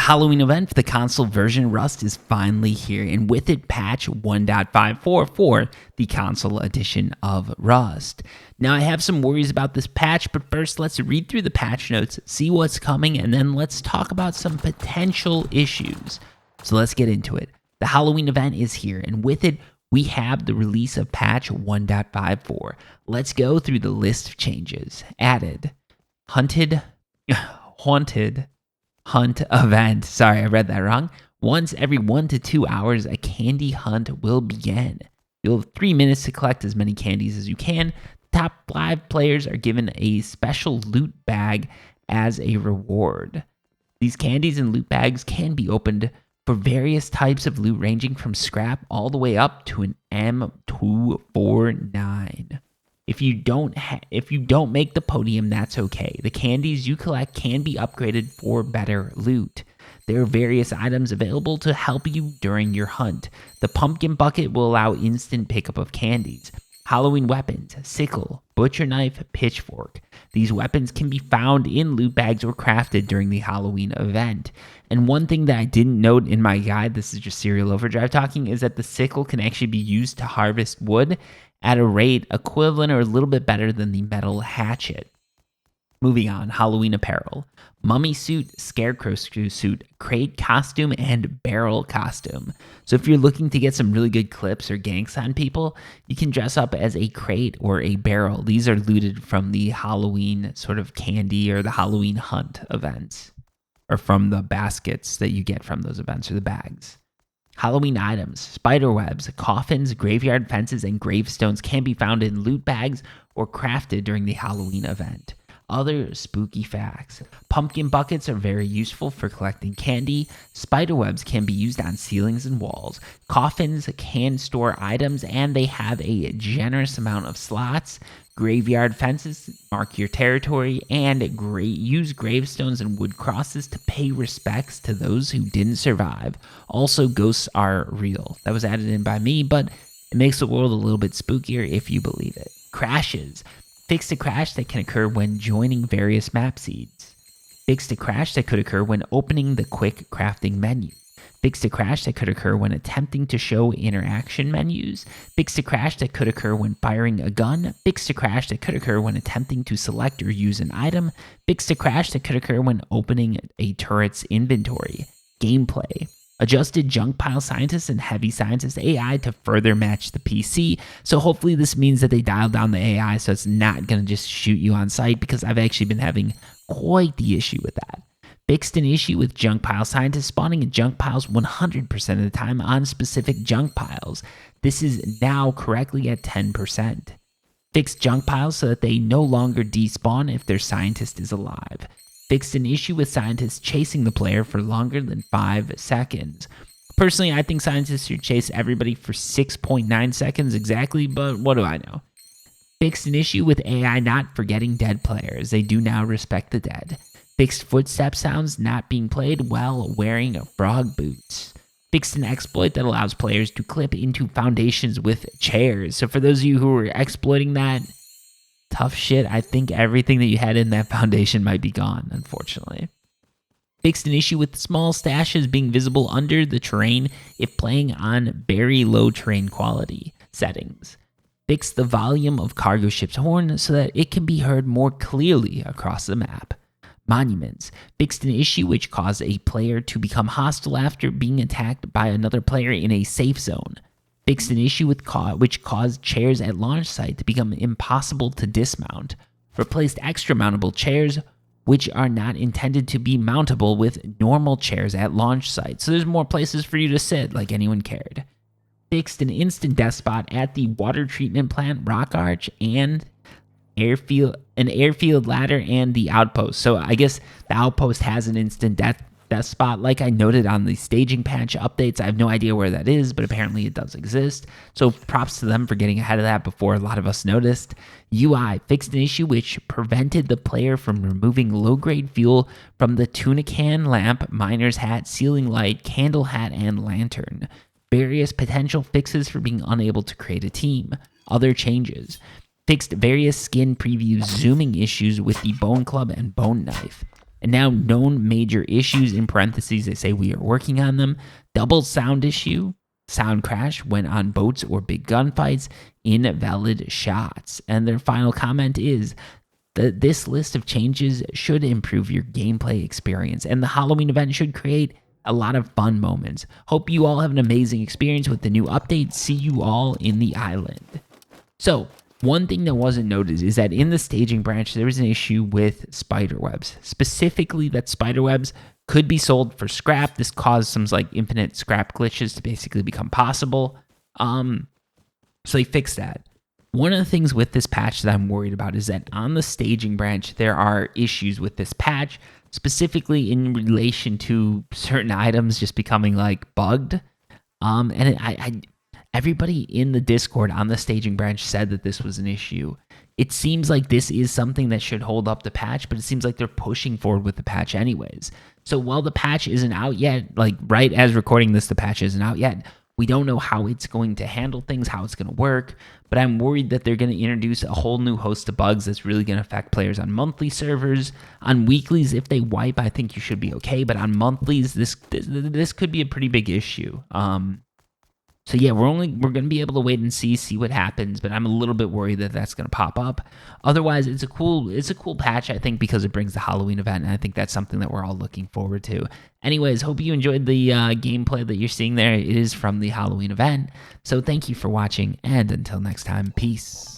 Halloween event for the console version of Rust is finally here, and with it, patch 1.54 for the console edition of Rust. Now, I have some worries about this patch, but first, let's read through the patch notes, see what's coming, and then let's talk about some potential issues. So let's get into it. The Halloween event is here, and with it, we have the release of patch 1.54. Let's go through the list of changes. Added, haunted hunt event. Sorry, I read that wrong. Once every 1 to 2 hours, a candy hunt will begin. You'll have 3 minutes to collect as many candies as you can. The top 5 players are given a special loot bag as a reward. These candies and loot bags can be opened for various types of loot, ranging from scrap all the way up to an M249. If you don't make the podium, that's okay. The candies you collect can be upgraded for better loot. There are various items available to help you during your hunt. The pumpkin bucket will allow instant pickup of candies. Halloween weapons, sickle, butcher knife, pitchfork. These weapons can be found in loot bags or crafted during the Halloween event. And one thing that I didn't note in my guide, this is just Serial Overdrive talking, is that the sickle can actually be used to harvest wood at a rate equivalent or a little bit better than the metal hatchet. Moving on, Halloween apparel. Mummy suit, scarecrow suit, crate costume, and barrel costume. So if you're looking to get some really good clips or ganks on people, you can dress up as a crate or a barrel. These are looted from the Halloween sort of candy or the Halloween hunt events, or from the baskets that you get from those events or the bags. Halloween items, spider webs, coffins, graveyard fences, and gravestones can be found in loot bags or crafted during the Halloween event. Other spooky facts. Pumpkin buckets are very useful for collecting candy. Spider webs can be used on ceilings and walls. Coffins can store items, and they have a generous amount of slots. Graveyard fences mark your territory, and use gravestones and wood crosses to pay respects to those who didn't survive. Also, ghosts are real. That was added in by me, but it makes the world a little bit spookier if you believe it. Crashes. Fix a crash that can occur when joining various map seeds. Fix a crash that could occur when opening the quick crafting menu. Fix a crash that could occur when attempting to show interaction menus. Fix a crash that could occur when firing a gun. Fix a crash that could occur when attempting to select or use an item. Fix a crash that could occur when opening a turret's inventory. Gameplay. Adjusted junk pile scientists and heavy scientist AI to further match the PC. So hopefully this means that they dialed down the AI so it's not going to just shoot you on sight, because I've actually been having quite the issue with that. Fixed an issue with junk pile scientists spawning in junk piles 100% of the time on specific junk piles. This is now correctly at 10%. Fixed junk piles so that they no longer despawn if their scientist is alive. Fixed an issue with scientists chasing the player for longer than 5 seconds. Personally, I think scientists should chase everybody for 6.9 seconds exactly, but what do I know? Fixed an issue with AI not forgetting dead players. They do now respect the dead. Fixed footstep sounds not being played while wearing frog boots. Fixed an exploit that allows players to clip into foundations with chairs. So for those of you who are exploiting that, tough shit. I think everything that you had in that foundation might be gone, unfortunately. Fixed an issue with small stashes being visible under the terrain if playing on very low terrain quality settings. Fixed the volume of cargo ship's horn so that it can be heard more clearly across the map. Monuments. Fixed an issue which caused a player to become hostile after being attacked by another player in a safe zone. Fixed an issue which caused chairs at launch site to become impossible to dismount. Replaced extra mountable chairs which are not intended to be mountable with normal chairs at launch site. So there's more places for you to sit, like anyone cared. Fixed an instant death spot at the water treatment plant, rock arch, and airfield ladder, and the outpost. So I guess the outpost has an instant death spot, like I noted on the staging patch updates. I have no idea where that is, but apparently it does exist. So props to them for getting ahead of that before a lot of us noticed. UI fixed an issue which prevented the player from removing low-grade fuel from the tuna can, lamp, miner's hat, ceiling light, candle hat, and lantern. Various potential fixes for being unable to create a team. Other changes. Fixed various skin preview zooming issues with the bone club and bone knife. And now known major issues, in parentheses, they say we are working on them. Double sound issue, sound crash when on boats or big gunfights, invalid shots. And their final comment is that this list of changes should improve your gameplay experience, and the Halloween event should create a lot of fun moments. Hope you all have an amazing experience with the new update. See you all in the island. So, one thing that wasn't noted is that in the staging branch, there was an issue with spiderwebs. Specifically, that spiderwebs could be sold for scrap. This caused some like infinite scrap glitches to basically become possible. So they fixed that. One of the things with this patch that I'm worried about is that on the staging branch, there are issues with this patch, specifically in relation to certain items just becoming like bugged. Everybody in the Discord on the staging branch said that this was an issue. It seems like this is something that should hold up the patch, but it seems like they're pushing forward with the patch anyways. So while the patch isn't out yet, like right as recording this, the patch isn't out yet, we don't know how it's going to handle things, how it's going to work, but I'm worried that they're going to introduce a whole new host of bugs that's really going to affect players on monthly servers. On weeklies, if they wipe, I think you should be okay, but on monthlies, this could be a pretty big issue. So yeah, we're going to be able to wait and see what happens, but I'm a little bit worried that that's going to pop up. Otherwise, it's a cool patch, I think, because it brings the Halloween event, and I think that's something that we're all looking forward to. Anyways, hope you enjoyed the gameplay that you're seeing there. It is from the Halloween event. So thank you for watching, and until next time, peace.